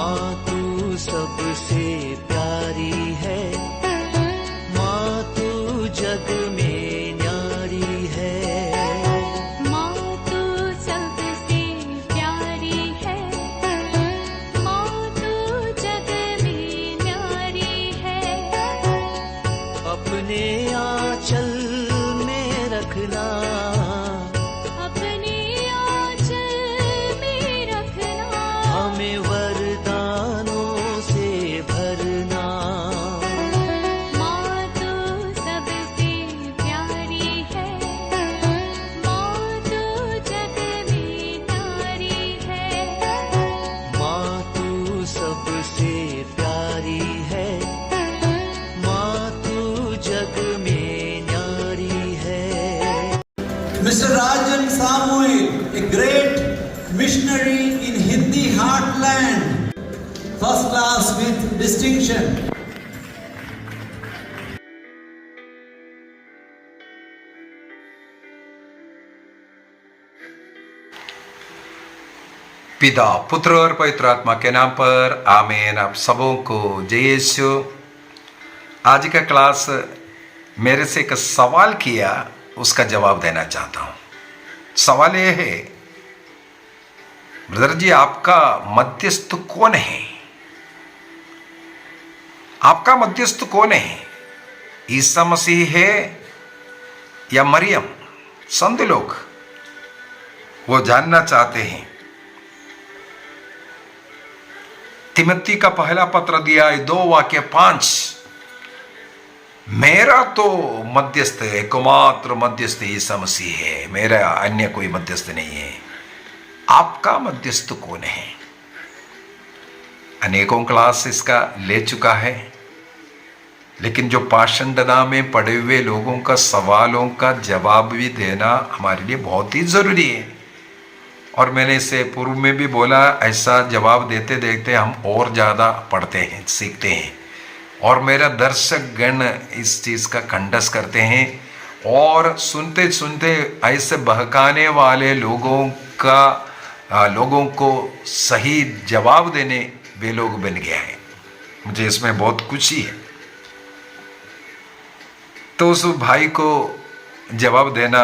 माँ तू सबसे प्यारी है, माँ तू जग में न्यारी है। माँ तू सबसे प्यारी है, माँ तू जग में न्यारी है। अपने आंचल में रखना, अपने आंचल में रखना। हमें वरदानों से भरना। माँ तू सबसे प्यारी है, माँ तू जग में न्यारी है। माँ तू सबसे प्यारी है, माँ तू जग में न्यारी है। Mr. Rajan Samuel, a great missionary in Hindi heartland, first class with distinction. पिता, पुत्र और पवित्र आत्मा के नाम पर आमीन। आप सबों को जय यीशु। आज का क्लास मेरे से एक सवाल किया, उसका जवाब देना चाहता हूं। सवाल यह है, ब्रदर जी आपका मध्यस्थ कौन है? आपका मध्यस्थ कौन है? ईसा मसीह है या मरियम? संत लोग वो जानना चाहते हैं। तिमोथी का पहला पत्र दिया 2:5, मेरा तो मध्यस्थ एकमात्र मध्यस्थ ईसा मसीह है, मेरा अन्य कोई मध्यस्थ नहीं है। आपका मध्यस्थ कौन है? अनेकों क्लास इसका ले चुका है, लेकिन जो पाषंडता में पड़े हुए लोगों का सवालों का जवाब भी देना हमारे लिए बहुत ही जरूरी है। और मैंने इससे पूर्व में भी बोला, ऐसा जवाब देते देते हम और ज़्यादा पढ़ते हैं, सीखते हैं। और मेरा दर्शक गण इस चीज़ का खंडस करते हैं, और सुनते सुनते ऐसे बहकाने वाले लोगों को सही जवाब देने वे लोग बन गया है। मुझे इसमें बहुत खुशी है। तो उस भाई को जवाब देना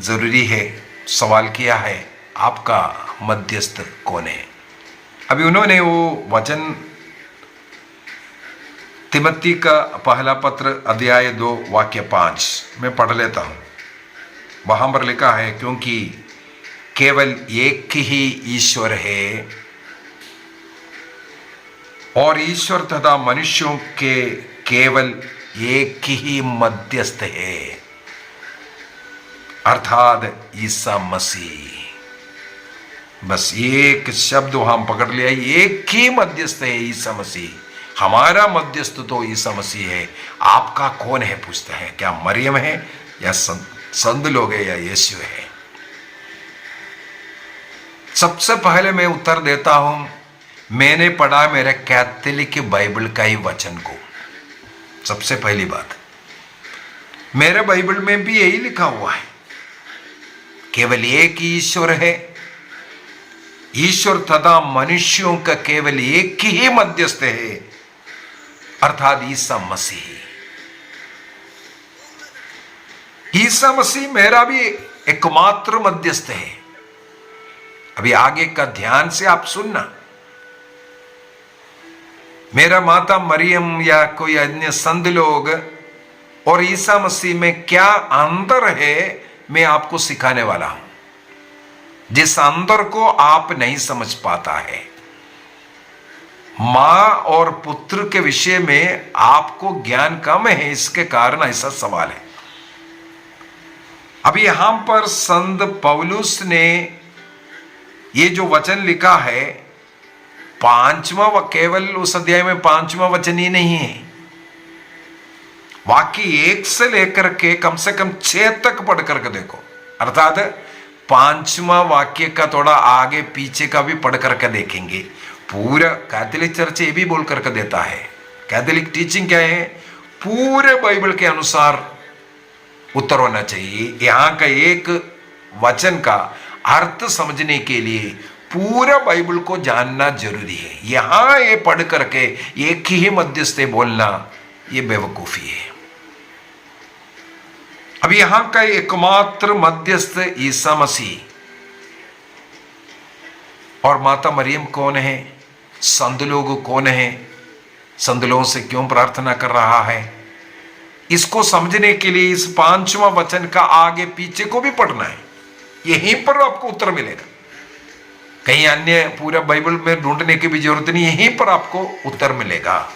ज़रूरी है। सवाल किया है, आपका मध्यस्थ कौन है? अभी उन्होंने वो वचन तिमोथी का पहला पत्र अध्याय 2:5 में पढ़ लेता हूं। वहां पर लिखा है, क्योंकि केवल एक ही ईश्वर है और ईश्वर तथा मनुष्यों के केवल एक ही मध्यस्थ है, अर्थात ईसा मसीह। बस एक शब्द हम पकड़ लिया, एक ही मध्यस्थ है ईसा मसीह। हमारा मध्यस्थ तो ईसा मसीह है। आपका कौन है? पूछता है। क्या मरियम है या संत लोग है या यीशु है? सबसे पहले मैं उत्तर देता हूं, मैंने पढ़ा मेरे कैथोलिक बाइबल का ही वचन को। सबसे पहली बात, मेरे बाइबल में भी यही लिखा हुआ है, केवल एक ही ईश्वर है, ईश्वर तथा मनुष्यों का केवल एक ही मध्यस्थ है, अर्थात ईसा मसीह। ईसा मसीह मेरा भी एकमात्र मध्यस्थ है। अभी आगे का ध्यान से आप सुनना। मेरा माता मरियम या कोई अन्य संत लोग और ईसा मसीह में क्या अंतर है, मैं आपको सिखाने वाला हूं। जिस अंतर को आप नहीं समझ पाता है, मां और पुत्र के विषय में आपको ज्ञान कम है, इसके कारण ऐसा सवाल है। अभी यहां पर संत पौलुस ने ये जो वचन लिखा है, केवल उस अध्याय में 5वां वचन ही नहीं है, वाक्य 1 से लेकर के कम से कम 6 तक पढ़ करके देखो। अर्थात 5वां वाक्य का थोड़ा आगे पीछे का भी पढ़ करके देखेंगे। पूरा कैथोलिक चर्च ये भी बोल करके देता है, कैथोलिक टीचिंग क्या है, पूरे बाइबल के अनुसार उत्तर होना चाहिए। यहां का एक वचन का अर्थ समझने के लिए पूरा बाइबल को जानना जरूरी है। यहां ये पढ़ करके एक ही मध्यस्थ बोलना ये बेवकूफी है। अब यहां का एकमात्र मध्यस्थ ईसा मसीह और माता मरियम कौन है, संत लोग कौन है, संत लोगों से क्यों प्रार्थना कर रहा है, इसको समझने के लिए इस 5वां वचन का आगे पीछे को भी पढ़ना है। यहीं पर आपको उत्तर मिलेगा, कहीं अन्य पूरा बाइबल में ढूंढने की भी जरूरत नहीं, यहीं पर आपको उत्तर मिलेगा।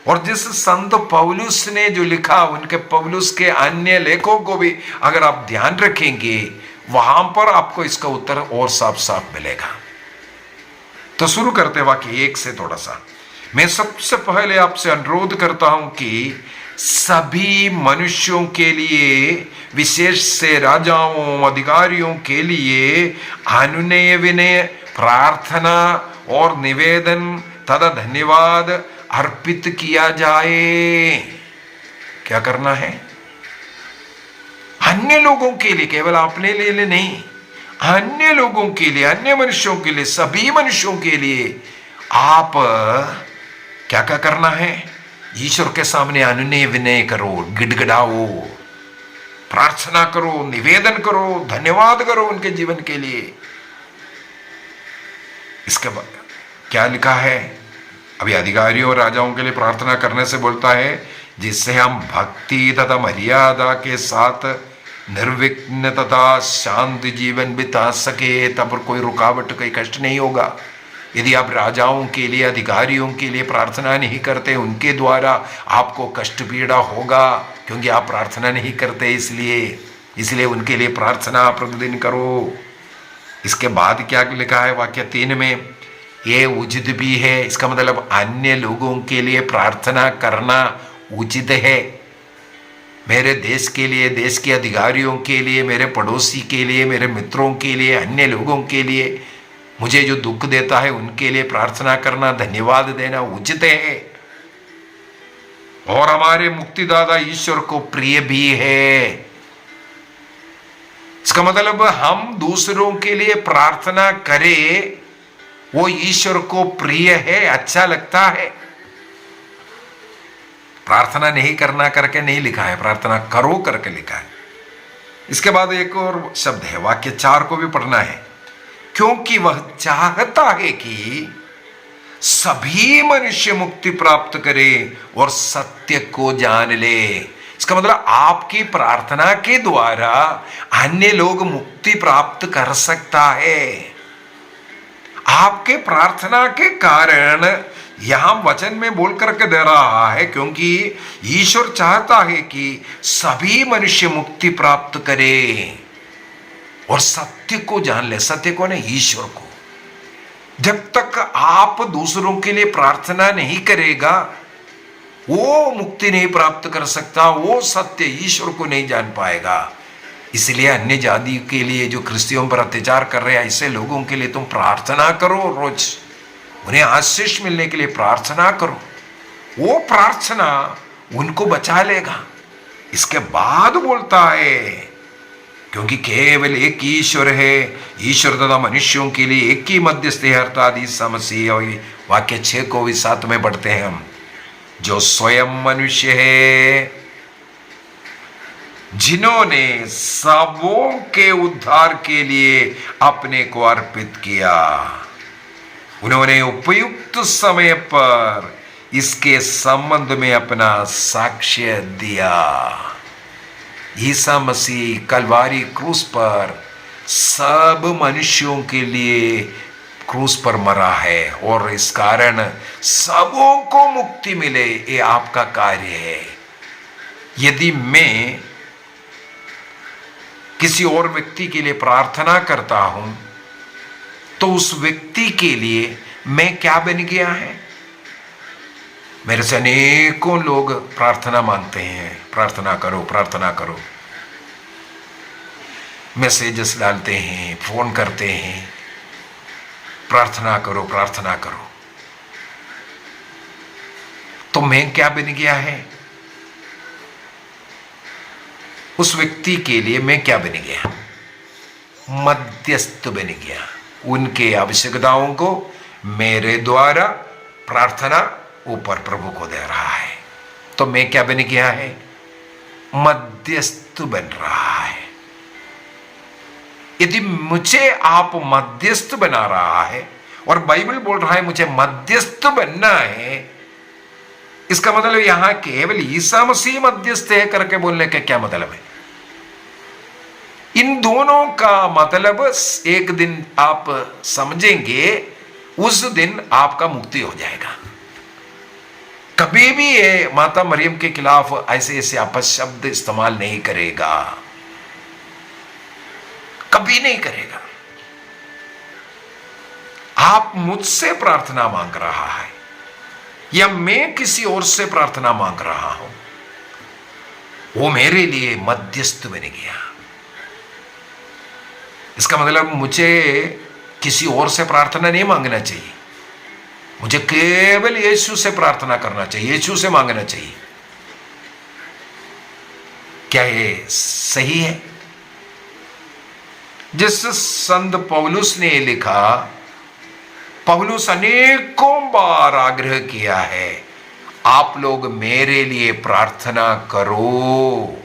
और जिस संत पौलुस ने जो लिखा, उनके पौलुस के अन्य लेखों को भी अगर आप ध्यान रखेंगे, वहां पर आपको इसका उत्तर और साफ साफ मिलेगा। तो शुरू करते वाक्य 1 से थोड़ा सा। मैं सबसे पहले आपसे अनुरोध करता हूं कि सभी मनुष्यों के लिए, विशेष से राजाओं अधिकारियों के लिए अनुनय विनय प्रार्थना और निवेदन तथा धन्यवाद अर्पित किया जाए। क्या करना है? अन्य लोगों के लिए, केवल अपने लिए नहीं, अन्य लोगों के लिए, अन्य मनुष्यों के लिए, सभी मनुष्यों के लिए आप क्या क्या करना है? ईश्वर के सामने अनुनय विनय करो, गिड़गिड़ाओ, प्रार्थना करो, निवेदन करो, धन्यवाद करो उनके जीवन के लिए। इसके बाद क्या लिखा है? अभी अधिकारियों और राजाओं के लिए प्रार्थना करने से बोलता है जिससे हम भक्ति तथा मर्यादा के साथ निर्विघ्न तथा शांति जीवन बिता सके, तब पर कोई रुकावट, कोई कष्ट नहीं होगा। यदि आप राजाओं के लिए, अधिकारियों के लिए प्रार्थना नहीं करते, उनके द्वारा आपको कष्ट पीड़ा होगा, क्योंकि आप प्रार्थना नहीं करते, इसलिए उनके लिए प्रार्थना प्रतिदिन करो। इसके बाद क्या लिखा है वाक्य 3 में? ये उचित भी है। इसका मतलब अन्य लोगों के लिए प्रार्थना करना उचित है। मेरे देश के लिए, देश के अधिकारियों के लिए, मेरे पड़ोसी के लिए, मेरे मित्रों के लिए, अन्य लोगों के लिए, मुझे जो दुख देता है उनके लिए प्रार्थना करना, धन्यवाद देना उचित है और हमारे मुक्तिदाता ईश्वर को प्रिय भी है। इसका मतलब हम दूसरों के लिए प्रार्थना करें, वो ईश्वर को प्रिय है, अच्छा लगता है। प्रार्थना नहीं करना करके नहीं लिखा है, प्रार्थना करो करके लिखा है। इसके बाद एक और शब्द है, वाक्य 4 को भी पढ़ना है। क्योंकि वह चाहता है कि सभी मनुष्य मुक्ति प्राप्त करें और सत्य को जान ले। इसका मतलब आपकी प्रार्थना के द्वारा अन्य लोग मुक्ति प्राप्त कर सकता है। आपके प्रार्थना के कारण यहां वचन में बोल करके दे रहा है, क्योंकि ईश्वर चाहता है कि सभी मनुष्य मुक्ति प्राप्त करें और सत्य को जान ले। सत्य को नहीं, ईश्वर को। जब तक आप दूसरों के लिए प्रार्थना नहीं करेगा, वो मुक्ति नहीं प्राप्त कर सकता, वो सत्य ईश्वर को नहीं जान पाएगा। इसलिए अन्य जाति के लिए जो क्रिश्चियों पर अत्याचार कर रहे हैं, ऐसे लोगों के लिए तुम प्रार्थना करो, रोज उन्हें आशीष मिलने के लिए प्रार्थना करो। वो प्रार्थना उनको बचा लेगा। इसके बाद बोलता है क्योंकि केवल एक ईश्वर है, ईश्वर तथा मनुष्यों के लिए एक ही मध्यस्थ है, अर्थात ईसा मसीह। और वाक्य 6 को भी साथ में पढ़ते हैं हम, जो स्वयं मनुष्य है, जिन्होंने सबों के उद्धार के लिए अपने को अर्पित किया। उन्होंने उपयुक्त समय पर इसके संबंध में अपना साक्ष्य दिया। ईसा मसीह कलवारी क्रूस पर सब मनुष्यों के लिए क्रूस पर मरा है और इस कारण सबों को मुक्ति मिले, ये आपका कार्य है। यदि मैं किसी और व्यक्ति के लिए प्रार्थना करता हूं तो उस व्यक्ति के लिए मैं क्या बन गया है? मेरे से अनेकों लोग प्रार्थना मांगते हैं, प्रार्थना करो, प्रार्थना करो, मैसेजेस डालते हैं, फोन करते हैं, प्रार्थना करो, प्रार्थना करो। तो मैं क्या बन गया है? उस व्यक्ति के लिए मैं क्या बन गया? मध्यस्थ बन गया। उनके आवश्यकताओं को मेरे द्वारा प्रार्थना ऊपर प्रभु को दे रहा है। तो मैं क्या बन गया है? मध्यस्थ बन रहा है। यदि मुझे आप मध्यस्थ बना रहा है और बाइबल बोल रहा है मुझे मध्यस्थ बनना है, इसका मतलब यहां केवल ईसा मसीह मध्यस्थ है करके बोलने का क्या मतलब है? इन दोनों का मतलब एक दिन आप समझेंगे, उस दिन आपका मुक्ति हो जाएगा। कभी भी ये माता मरियम के खिलाफ ऐसे ऐसे अपशब्द इस्तेमाल नहीं करेगा, कभी नहीं करेगा। आप मुझसे प्रार्थना मांग रहा है या मैं किसी और से प्रार्थना मांग रहा हूं, वो मेरे लिए मध्यस्थ बन गया। इसका मतलब मुझे किसी और से प्रार्थना नहीं मांगना चाहिए, मुझे केवल यीशु से प्रार्थना करना चाहिए, यीशु से मांगना चाहिए। क्या ये सही है? जिस संत पौलुस ने लिखा, पौलुस अनेकों बार आग्रह किया है, आप लोग मेरे लिए प्रार्थना करो,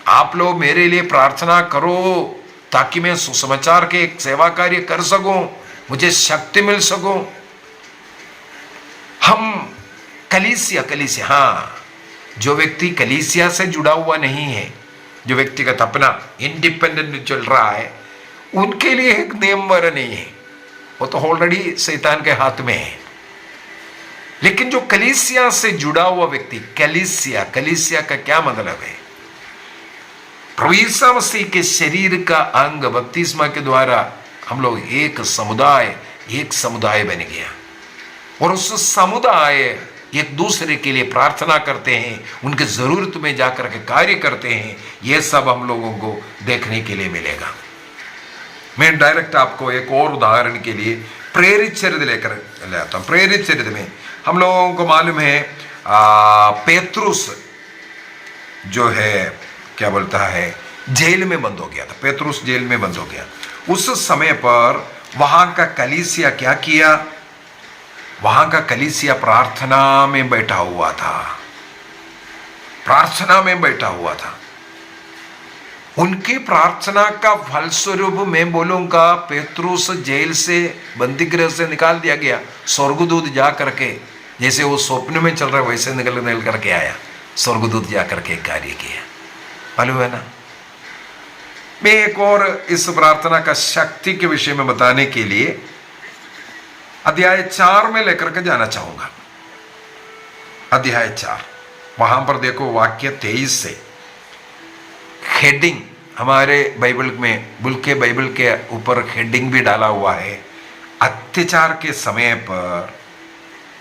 आप लोग मेरे लिए प्रार्थना करो, ताकि मैं सुसमाचार के एक सेवा कार्य कर सकूं, मुझे शक्ति मिल सकूं। हम कलीसिया, हाँ, जो व्यक्ति कलीसिया से जुड़ा हुआ नहीं है, जो व्यक्तिगत अपना इंडिपेंडेंट चल रहा है, उनके लिए एक नियम नहीं है, वो तो ऑलरेडी शैतान के हाथ में है। लेकिन जो कलीसिया से जुड़ा हुआ व्यक्ति, कलीसिया का क्या मतलब है? प्रभु यीशु मसीह के शरीर का अंग बपतिस्मा के द्वारा हम लोग एक समुदाय बन गया, और उस समुदाय एक दूसरे के लिए प्रार्थना करते हैं, उनके जरूरत में जाकर के कार्य करते हैं। यह सब हम लोगों को देखने के लिए मिलेगा। मैं डायरेक्ट आपको एक और उदाहरण के लिए प्रेरित चरित्र लेकर ले आता हूं। प्रेरित चरित्र में हम लोगों को मालूम है पेतरुस जो है क्या बोलता है, जेल में बंद हो गया था। पेतरुस जेल में बंद हो गया। उस समय पर वहां का कलीसिया क्या किया? वहां का कलीसिया प्रार्थना में बैठा हुआ था, प्रार्थना में बैठा हुआ था। उनकी प्रार्थना का फलस्वरूप मैं बोलूंगा, पेतरुस जेल से, बंदी गृह से निकाल दिया गया। स्वर्गदूत जा करके, जैसे वो स्वप्न में चल रहा है वैसे निकल करके आया, स्वर्गदूत जा करके कार्य किया। मालूम है ना? मैं एक और इस प्रार्थना का शक्ति के विषय में बताने के लिए अध्याय 4 में लेकर के जाना चाहूंगा। अध्याय 4, वहां पर देखो वाक्य 23 से हेडिंग, हमारे बाइबल में, बुल्के बाइबल के ऊपर हेडिंग भी डाला हुआ है, अत्याचार के समय पर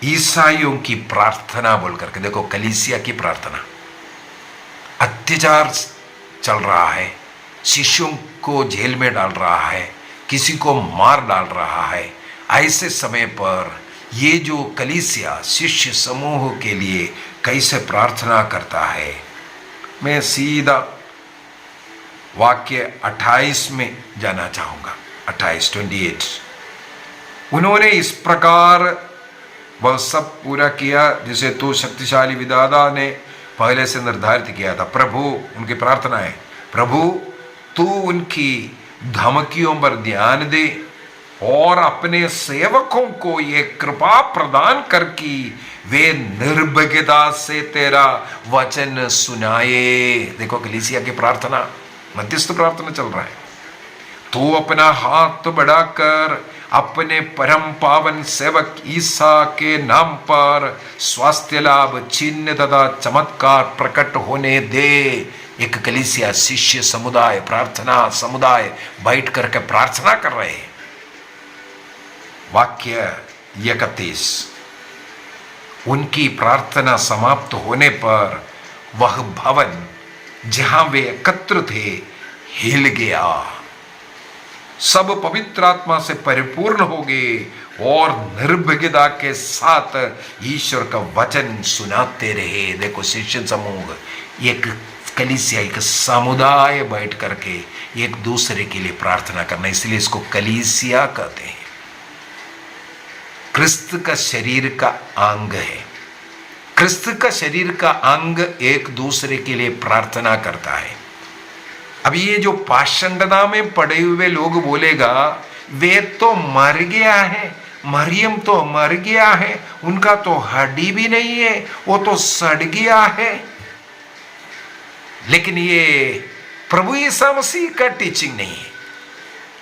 ईसाइयों की प्रार्थना बोल करके। देखो, कलीसिया की प्रार्थना। अत्याचार चल रहा है, शिष्यों को जेल में डाल रहा है, किसी को मार डाल रहा है। ऐसे समय पर ये जो कलीसिया शिष्य समूह के लिए कैसे प्रार्थना करता है, मैं सीधा वाक्य 28 में जाना चाहूंगा। 28 उन्होंने इस प्रकार वह सब पूरा किया जिसे तू शक्तिशाली विधाता ने पहले से निर्धारित किया था। प्रभु, उनकी प्रार्थना है, प्रभु तू उनकी धमकियों पर ध्यान दे और अपने सेवकों को ये कृपा प्रदान कर कि वे निर्भयता से तेरा वचन सुनाए। देखो, कलीसिया की प्रार्थना, मध्यस्थ प्रार्थना चल रहा है। तू अपना हाथ बढ़ाकर अपने परम पावन सेवक ईसा के नाम पर स्वास्थ्य लाभ, चिन्ह तथा चमत्कार प्रकट होने दे। एक कलीसिया, शिष्य समुदाय, प्रार्थना समुदाय बैठ करके प्रार्थना कर रहे हैं। वाक्य 31, उनकी प्रार्थना समाप्त होने पर वह भवन जहां वे एकत्र थे हिल गया। सब पवित्र आत्मा से परिपूर्ण हो गए और निर्भयता के साथ ईश्वर का वचन सुनाते रहे। देखो, शिष्य समूह एक कलीसिया एक समुदाय बैठ करके एक दूसरे के लिए प्रार्थना करना, इसलिए इसको कलीसिया कहते हैं। क्रिस्त का शरीर का अंग है। क्रिस्त का शरीर का अंग एक दूसरे के लिए प्रार्थना करता है। अब ये जो पाषंडता में पड़े हुए लोग बोलेगा वे तो मर गया है, मरियम तो मर गया है, उनका तो हड्डी भी नहीं है, वो तो सड़ गया है। लेकिन ये प्रभु यीशु मसीह का टीचिंग नहीं है,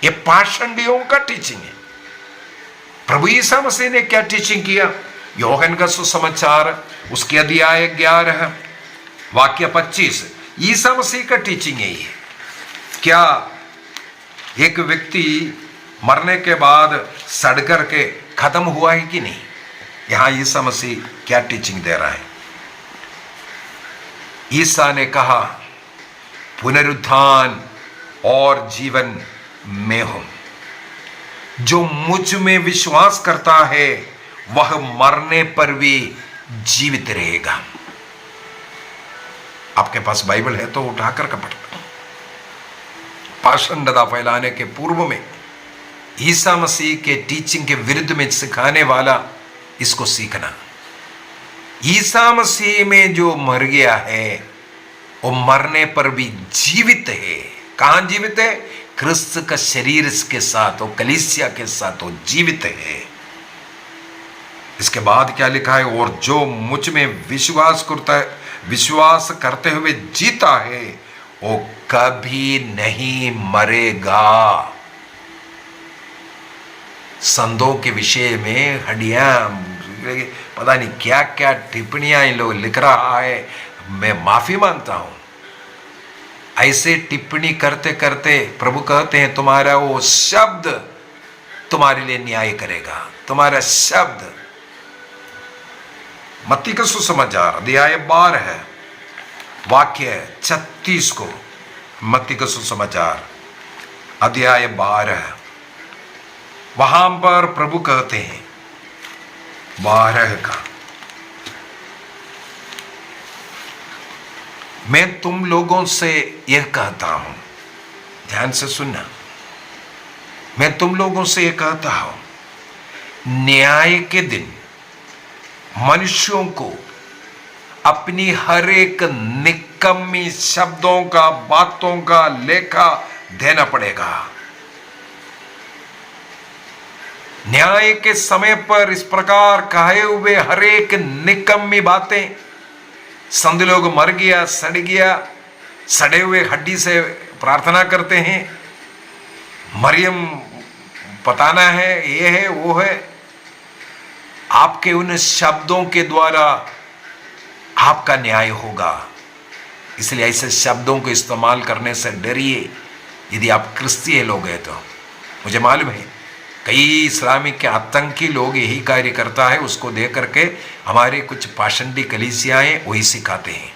ये पाषंडियों का टीचिंग है। प्रभु यीशु मसीह ने क्या टीचिंग किया? योहन का सुसमाचार उसके अध्याय 11 वाक्य 25, यीशु मसीह का टीचिंग यही है। क्या एक व्यक्ति मरने के बाद सड़ करके खत्म हुआ है कि नहीं? यहां यीशु मसीह क्या टीचिंग दे रहा है? ईसा ने कहा पुनरुत्थान और जीवन मैं हूं, जो मुझ में विश्वास करता है वह मरने पर भी जीवित रहेगा। आपके पास बाइबल है तो उठाकर का पढ़ो। पाषंडता फैलाने के पूर्व में ईसा मसीह के टीचिंग के विरुद्ध में सिखाने वाला इसको सीखना। ईसा मसीह में जो मर गया है वो मरने पर भी जीवित है। कहां जीवित है? क्रिस्त का शरीर के साथ, वो कलीसिया के साथ वो जीवित है। इसके बाद क्या लिखा है? और जो मुझ में विश्वास करते हुए जीता है वो कभी नहीं मरेगा। संतों के विषय में हड्डियां, पता नहीं क्या क्या टिप्पणियां इन लोग लिख रहा है, मैं माफी मांगता हूं। ऐसे टिप्पणी करते करते प्रभु कहते हैं तुम्हारा वो शब्द तुम्हारे लिए न्याय करेगा, तुम्हारा शब्द। मत्ती का सुसमाचार अध्याय 12 वाक्य 36 को, मत्ती का सुसमाचार अध्याय 12 वहां पर प्रभु कहते हैं 12 का, मैं तुम लोगों से यह कहता हूं, ध्यान से सुनना, मैं तुम लोगों से यह कहता हूं, न्याय के दिन मनुष्यों को अपनी हर एक निकम्मी शब्दों का, बातों का लेखा देना पड़ेगा। न्याय के समय पर इस प्रकार कहे हुए हर एक निकम्मी बातें, संत लोग मर गया, सड़ गया, सड़े हुए हड्डी से प्रार्थना करते हैं, मरियम बताना है, ये है वो है। आपके उन शब्दों के द्वारा आपका न्याय होगा। इसलिए ऐसे शब्दों को इस्तेमाल करने से डरिए। यदि आप क्रिस्तीय लोग हैं तो मुझे मालूम है कई इस्लामिक के आतंकी लोग यही कार्य करता है, उसको देख करके हमारे कुछ पाषंडी कलीसियाएं वही सिखाते हैं।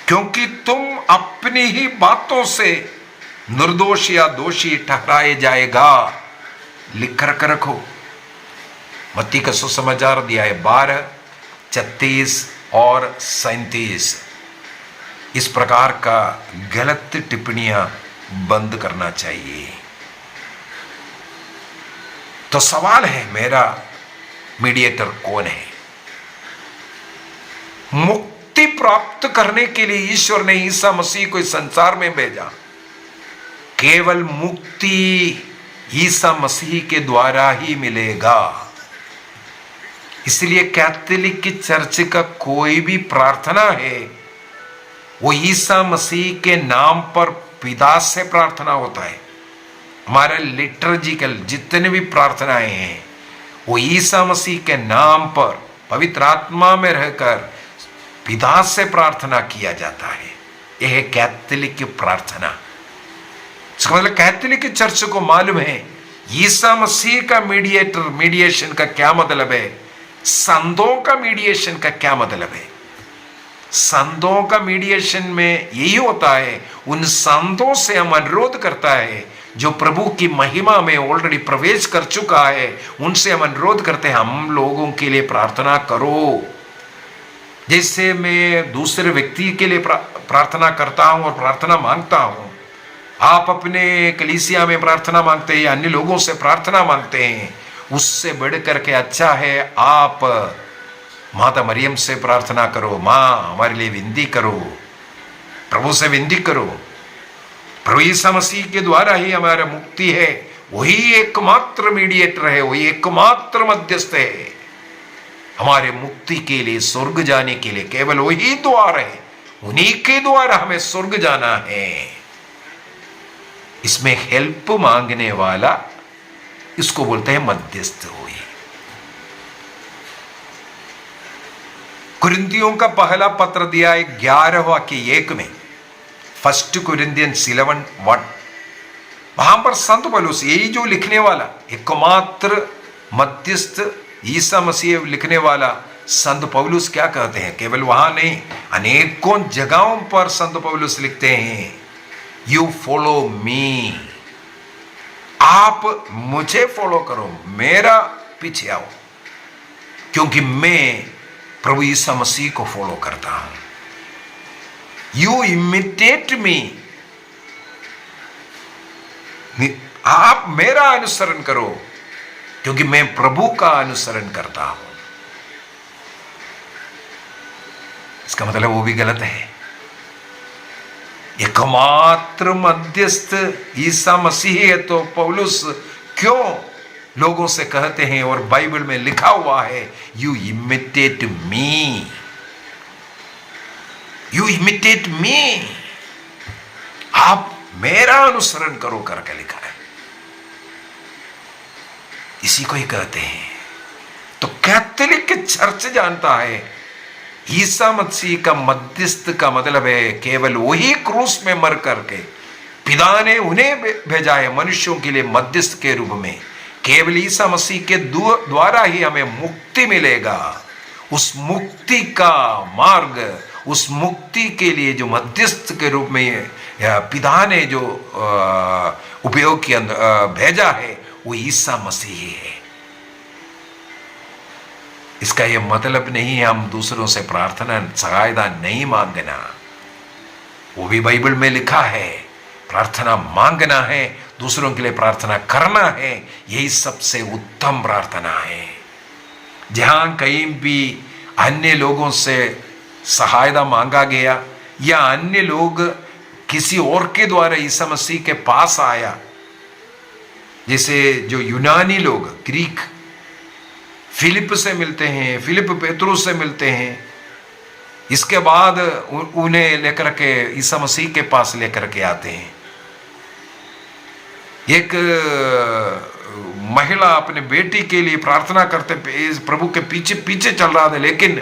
क्योंकि तुम अपनी ही बातों से निर्दोष या दोषी ठहराए जाएगा। लिख कर रखो, मत्ती का सुसमाचार अध्याय 12, 36 और 37। इस प्रकार का गलत टिप्पणियां बंद करना चाहिए। तो सवाल है मेरा, मीडिएटर कौन है? मुक्ति प्राप्त करने के लिए ईश्वर ने ईसा मसीह को इस संसार में भेजा। केवल मुक्ति ईसा मसीह के द्वारा ही मिलेगा। इसलिए कैथोलिक की चर्च का कोई भी प्रार्थना है वो ईसा मसीह के नाम पर पिता से प्रार्थना होता है। हमारे लिटर्जिकल जितने भी प्रार्थनाएं हैं वो ईसा मसीह के नाम पर पवित्र आत्मा में रहकर पिता से प्रार्थना किया जाता है। यह है कैथोलिक की प्रार्थना। इसका मतलब कैथोलिक चर्च को मालूम है ईसा मसीह का मीडिएशन का क्या मतलब है, संतों का मीडिएशन का क्या मतलब है। संतों का मीडिएशन में यही होता है, उन संतों से हम अनुरोध करता है जो प्रभु की महिमा में ऑलरेडी प्रवेश कर चुका है, उनसे हम अनुरोध करते हैं हम लोगों के लिए प्रार्थना करो। जैसे मैं दूसरे व्यक्ति के लिए प्रार्थना करता हूं और प्रार्थना मांगता हूं, आप अपने कलीसिया में प्रार्थना मांगते हैं या अन्य लोगों से प्रार्थना मांगते हैं, उससे बढ़ करके अच्छा है आप माता मरियम से प्रार्थना करो। माँ हमारे लिए विनती करो, प्रभु से विनती करो। प्रभु यीशु मसीह के द्वारा ही हमारा मुक्ति है, वही एकमात्र मीडिएटर है, वही एकमात्र मध्यस्थ है हमारे मुक्ति के लिए, स्वर्ग जाने के लिए। केवल वही द्वार है, उन्हीं के द्वारा हमें स्वर्ग जाना है। इसमें हेल्प मांगने वाला, इसको बोलते हैं मध्यस्थ हुई। कुरिन्थियों का पहला पत्र दिया है 11:1 में, 1 Corinthians 11:1। वहां पर संत पौलुस, यही जो लिखने वाला एकमात्र मध्यस्थ ईसा मसीह लिखने वाला संत पौलुस क्या कहते हैं, केवल वहां नहीं अनेकों जगहों पर संत पौलुस लिखते हैं, यू फॉलो मी, आप मुझे फॉलो करो, मेरा पीछे आओ, क्योंकि मैं प्रभु ईसा मसीह को फॉलो करता हूं। यू इमिटेट मी, आप मेरा अनुसरण करो, क्योंकि मैं प्रभु का अनुसरण करता हूं। इसका मतलब वो भी गलत है। एकमात्र मध्यस्थ ईसा मसीह है, तो पौलुस क्यों लोगों से कहते हैं, और बाइबल में लिखा हुआ है you imitate me, you imitate me, आप मेरा अनुसरण करो करके लिखा है। इसी को ही कहते हैं। तो कैथोलिक चर्च जानता है ईसा मसीह का मध्यस्थ का मतलब है केवल वही क्रूस में मर करके पिता ने उन्हें भेजा है मनुष्यों के लिए मध्यस्थ के रूप में। केवल ईसा मसीह के द्वारा ही हमें मुक्ति मिलेगा। उस मुक्ति का मार्ग, उस मुक्ति के लिए जो मध्यस्थ के रूप में पिता ने जो उपयोग किया भेजा है, वो ईसा मसीह है। इसका यह मतलब नहीं है हम दूसरों से प्रार्थना सहायता नहीं मांगना, वो भी बाइबल में लिखा है। प्रार्थना मांगना है, दूसरों के लिए प्रार्थना करना है, यही सबसे उत्तम प्रार्थना है। जहां कहीं भी अन्य लोगों से सहायता मांगा गया या अन्य लोग किसी और के द्वारा ईसा मसीह के पास आया, जैसे जो यूनानी लोग ग्रीक फिलिप से मिलते हैं, फिलिप पेतरुस से मिलते हैं, इसके बाद उन्हें लेकर के ईसा मसीह के पास लेकर के आते हैं। एक महिला अपने बेटी के लिए प्रार्थना करते प्रभु के पीछे पीछे चल रहा था, लेकिन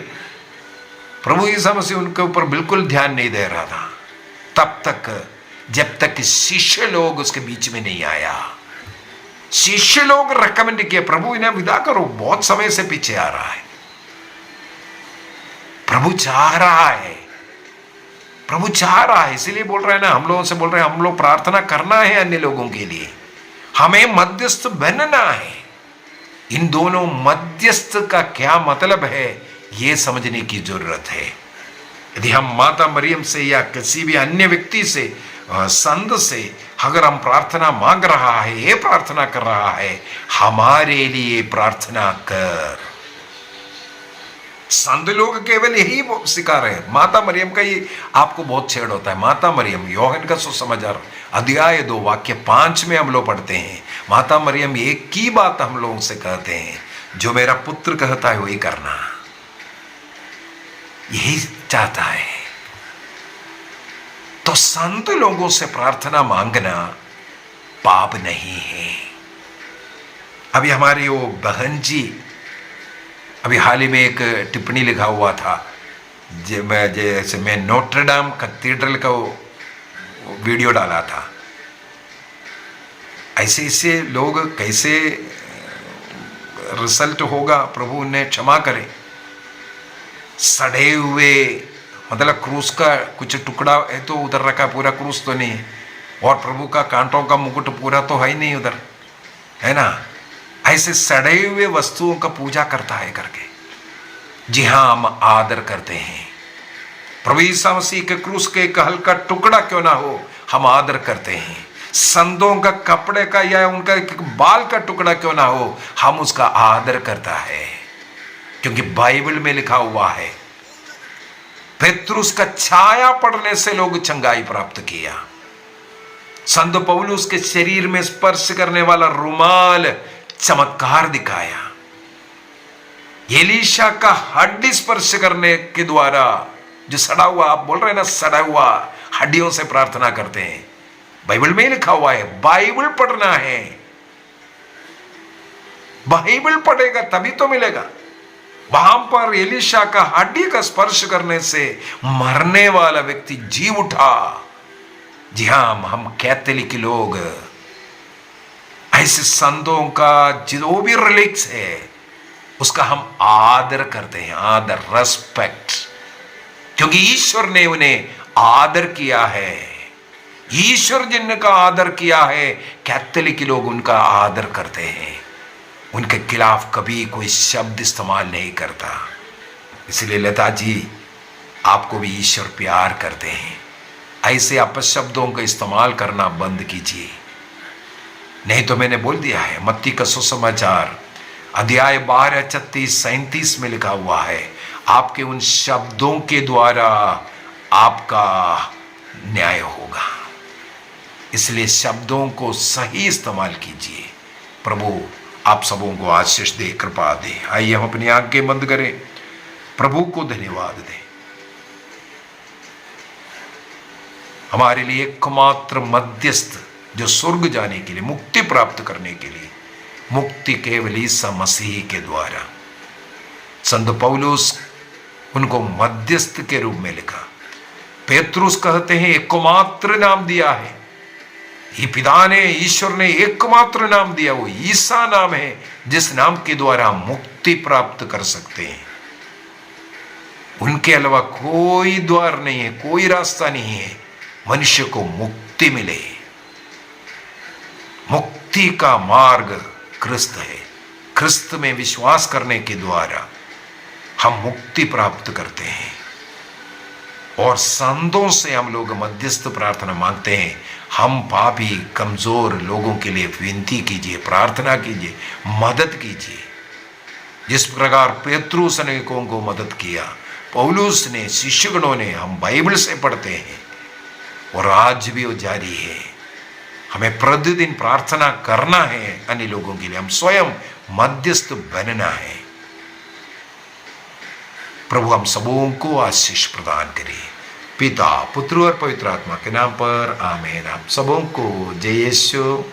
प्रभु ईसा मसीह उनके ऊपर बिल्कुल ध्यान नहीं दे रहा था, तब तक जब तक शिष्य लोग उसके बीच में नहीं आया। शिष्य लोग रेकमेंड किए, प्रभु इन्हें विदा करो, बहुत समय से पीछे आ रहा है। प्रभु चाह रहा है, प्रभु चाह रहा है, इसीलिए बोल रहे हैं ना, हम लोगों से बोल रहे हैं हम लोग प्रार्थना करना है अन्य लोगों के लिए, हमें मध्यस्थ बनना है। इन दोनों मध्यस्थ का क्या मतलब है ये समझने की जरूरत है। यदि हम माता मरियम से या किसी भी अन्य व्यक्ति से, संत से अगर हम प्रार्थना मांग रहा है, ये प्रार्थना कर रहा है, हमारे लिए प्रार्थना कर। संत लोग केवल यही सिखा रहे हैं। माता मरियम का ही आपको बहुत छेड़ होता है। माता मरियम, योहन का सुसमाचार अध्याय 2 वाक्य 5 में हम लोग पढ़ते हैं, माता मरियम एक ही बात हम लोगों से कहते हैं, जो मेरा पुत्र कहता है वही करना, यही चाहता है। तो संत लोगों से प्रार्थना मांगना पाप नहीं है। अभी हमारी वो बहन जी, अभी हाल ही में एक टिप्पणी लिखा हुआ था, जैसे मैं नोट्रेडाम कैथेड्रल का वीडियो डाला था, ऐसे ऐसे लोग कैसे रिजल्ट होगा, प्रभु उन्हें क्षमा करे। सड़े हुए मतलब क्रूस का कुछ टुकड़ा है तो उधर रखा, पूरा क्रूस तो नहीं है, और प्रभु का कांटों का मुकुट पूरा तो है ही नहीं उधर, है ना। ऐसे सड़े हुए वस्तुओं का पूजा करता है करके, जी हाँ, हम आदर करते हैं। प्रभु यीशु मसीह के क्रूस के एक हल्का टुकड़ा क्यों ना हो, हम आदर करते हैं। संतों का कपड़े का या उनका एक बाल का टुकड़ा क्यों ना हो, हम उसका आदर करता है, क्योंकि बाइबल में लिखा हुआ है पेत्रुस का छाया पड़ने से लोग चंगाई प्राप्त किया। संत पौलुस के शरीर में स्पर्श करने वाला रुमाल चमत्कार दिखाया। एलीशा का हड्डी स्पर्श करने के द्वारा, जो सड़ा हुआ, आप बोल रहे हैं ना, सड़ा हुआ हड्डियों से प्रार्थना करते हैं, बाइबल में ही लिखा हुआ है। बाइबल पढ़ना है, बाइबल पढ़ेगा तभी तो मिलेगा। वहां पर एलीशा का हड्डी का स्पर्श करने से मरने वाला व्यक्ति जी उठा। जी हां, हम कैथोलिक लोग ऐसे संतों का जो भी रिलिक्स है उसका हम आदर करते हैं, आदर, रेस्पेक्ट, क्योंकि ईश्वर ने उन्हें आदर किया है। ईश्वर जिनका आदर किया है, कैथोलिक लोग उनका आदर करते हैं, उनके खिलाफ कभी कोई शब्द इस्तेमाल नहीं करता। इसलिए लता जी, आपको भी ईश्वर प्यार करते हैं, ऐसे अपशब्दों का इस्तेमाल करना बंद कीजिए। नहीं तो मैंने बोल दिया है, मत्ती का सुसमाचार अध्याय 12, 36, 37 में लिखा हुआ है, आपके उन शब्दों के द्वारा आपका न्याय होगा। इसलिए शब्दों को सही इस्तेमाल कीजिए। प्रभु आप सबों को आशीष दे, कृपा दे। आइए हम अपनी आंखें बंद करें, प्रभु को धन्यवाद दें। हमारे लिए एकमात्र मध्यस्थ जो स्वर्ग जाने के लिए, मुक्ति प्राप्त करने के लिए, मुक्ति केवल ईसा मसीह के द्वारा। संत पौलुस उनको मध्यस्थ के रूप में लिखा। पेत्रुस कहते हैं एकमात्र नाम दिया है, ये पिता ने, ईश्वर ने एकमात्र नाम दिया, वो ईसा नाम है, जिस नाम के द्वारा मुक्ति प्राप्त कर सकते हैं। उनके अलावा कोई द्वार नहीं है, कोई रास्ता नहीं है मनुष्य को मुक्ति मिले। मुक्ति का मार्ग क्रिस्त है। क्रिस्त में विश्वास करने के द्वारा हम मुक्ति प्राप्त करते हैं। और संतों से हम लोग मध्यस्थ प्रार्थना मांगते हैं। हम पापी कमजोर लोगों के लिए विनती कीजिए, प्रार्थना कीजिए, मदद कीजिए। जिस प्रकार पेत्रुस ने को मदद किया, पौलुस ने, शिष्यगणों ने, हम बाइबल से पढ़ते हैं और आज भी वो जारी है। हमें प्रतिदिन प्रार्थना करना है अन्य लोगों के लिए, हम स्वयं मध्यस्थ बनना है। प्रभु हम सबों को आशीष प्रदान करे। पिता, पुत्र और पवित्र आत्मा के नाम पर आमीन। आप सबों को जय यीशु।